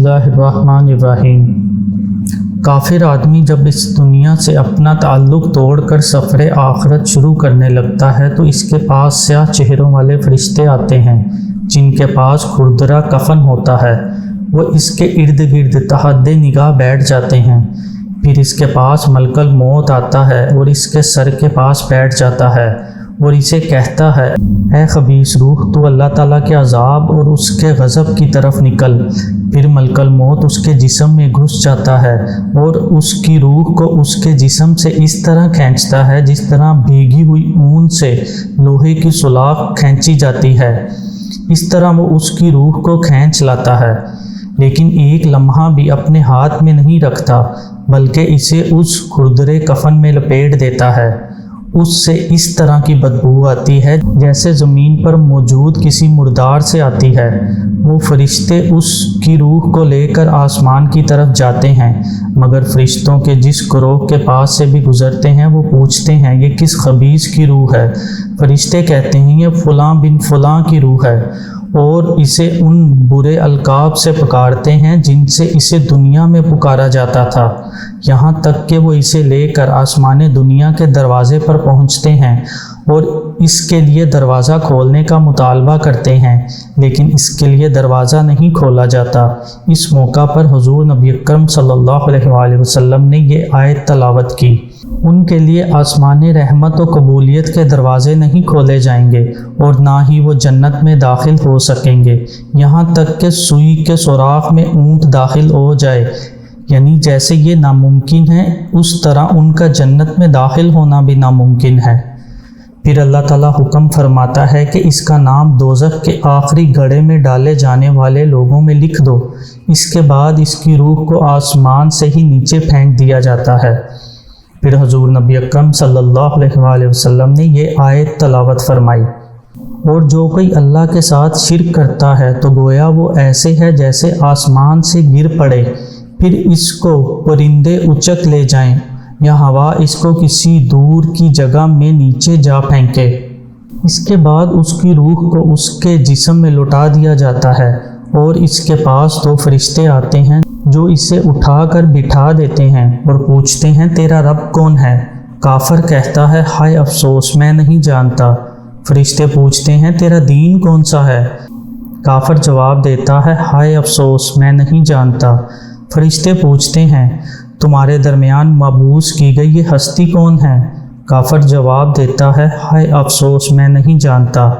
اللہ الرحمن الرحیم۔ کافر آدمی جب اس دنیا سے اپنا تعلق توڑ کر سفر آخرت شروع کرنے لگتا ہے تو اس کے پاس سیاہ چہروں والے فرشتے آتے ہیں جن کے پاس کھردرا کفن ہوتا ہے۔ وہ اس کے ارد گرد تحت نگاہ بیٹھ جاتے ہیں۔ پھر اس کے پاس ملک الموت آتا ہے اور اس کے سر کے پاس بیٹھ جاتا ہے اور اسے کہتا ہے، اے خبیث روح، تو اللہ تعالیٰ کے عذاب اور اس کے غضب کی طرف نکل۔ پھر ملک الموت اس کے جسم میں گھس جاتا ہے اور اس کی روح کو اس کے جسم سے اس طرح کھینچتا ہے جس طرح بھیگی ہوئی اون سے لوہے کی سلاخ کھینچی جاتی ہے۔ اس طرح وہ اس کی روح کو کھینچ لاتا ہے، لیکن ایک لمحہ بھی اپنے ہاتھ میں نہیں رکھتا بلکہ اسے اس کھردرے کفن میں لپیٹ دیتا ہے۔ اس سے اس طرح کی بدبو آتی ہے جیسے زمین پر موجود کسی مردار سے آتی ہے۔ وہ فرشتے اس کی روح کو لے کر آسمان کی طرف جاتے ہیں، مگر فرشتوں کے جس گروہ کے پاس سے بھی گزرتے ہیں وہ پوچھتے ہیں، یہ کس خبیث کی روح ہے؟ فرشتے کہتے ہیں، یہ فلاں بن فلاں کی روح ہے، اور اسے ان برے القاب سے پکارتے ہیں جن سے اسے دنیا میں پکارا جاتا تھا، یہاں تک کہ وہ اسے لے کر آسمان دنیا کے دروازے پر پہنچتے ہیں اور اس کے لیے دروازہ کھولنے کا مطالبہ کرتے ہیں، لیکن اس کے لیے دروازہ نہیں کھولا جاتا۔ اس موقع پر حضور نبی اکرم صلی اللہ علیہ وآلہ وسلم نے یہ آیت تلاوت کی، ان کے لیے آسمان رحمت و قبولیت کے دروازے نہیں کھولے جائیں گے اور نہ ہی وہ جنت میں داخل ہو سکیں گے یہاں تک کہ سوئی کے سوراخ میں اونٹ داخل ہو جائے، یعنی جیسے یہ ناممکن ہے اس طرح ان کا جنت میں داخل ہونا بھی ناممکن ہے۔ پھر اللہ تعالیٰ حکم فرماتا ہے کہ اس کا نام دوزخ کے آخری گڑھے میں ڈالے جانے والے لوگوں میں لکھ دو۔ اس کے بعد اس کی روح کو آسمان سے ہی نیچے پھینک دیا جاتا ہے۔ پھر حضور نبی اکرم صلی اللہ علیہ وآلہ وسلم نے یہ آیت تلاوت فرمائی، اور جو کوئی اللہ کے ساتھ شرک کرتا ہے تو گویا وہ ایسے ہے جیسے آسمان سے گر پڑے، پھر اس کو پرندے اچک لے جائیں یا ہوا اس کو کسی دور کی جگہ میں نیچے جا پھینکے۔ اس کے بعد اس کی روح کو اس کے جسم میں لوٹا دیا جاتا ہے اور اس کے پاس دو فرشتے آتے ہیں جو اسے اٹھا کر بٹھا دیتے ہیں اور پوچھتے ہیں، تیرا رب کون ہے؟ کافر کہتا ہے، ہائے افسوس، میں نہیں جانتا۔ فرشتے پوچھتے ہیں، تیرا دین کون سا ہے؟ کافر جواب دیتا ہے، ہائے افسوس، میں نہیں جانتا۔ فرشتے پوچھتے ہیں، تمہارے درمیان مبعوث کی گئی یہ ہستی کون ہے؟ کافر جواب دیتا ہے، ہائے افسوس، میں نہیں جانتا۔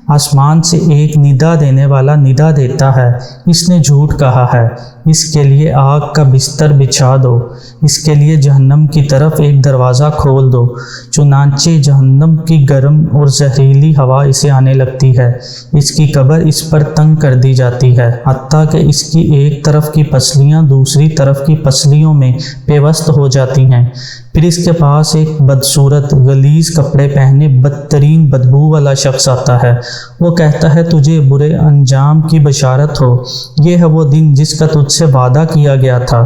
آسمان سے ایک ندا دینے والا ندا دیتا ہے، اس نے جھوٹ کہا ہے، اس کے لیے آگ کا بستر بچھا دو، اس کے لیے جہنم کی طرف ایک دروازہ کھول دو، چنانچہ جہنم کی گرم اور زہریلی ہوا اسے آنے لگتی ہے، اس کی قبر اس پر تنگ کر دی جاتی ہے، حتیٰ کہ اس کی ایک طرف کی پسلیاں دوسری طرف کی پسلیوں میں پیوست ہو جاتی ہیں۔ پھر اس کے پاس ایک بدصورت غلیظ کپڑے پہنے بدترین بدبو والا شخص آتا ہے۔ وہ کہتا ہے، تجھے برے انجام کی بشارت ہو، یہ ہے وہ دن جس کا تجھ سے وعدہ کیا گیا تھا۔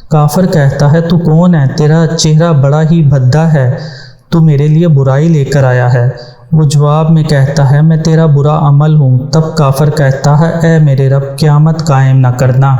کافر کہتا ہے، تو کون ہے؟ تیرا چہرہ بڑا ہی بھدا ہے، تو میرے لیے برائی لے کر آیا ہے۔ وہ جواب میں کہتا ہے، میں تیرا برا عمل ہوں۔ تب کافر کہتا ہے، اے میرے رب، قیامت قائم نہ کرنا۔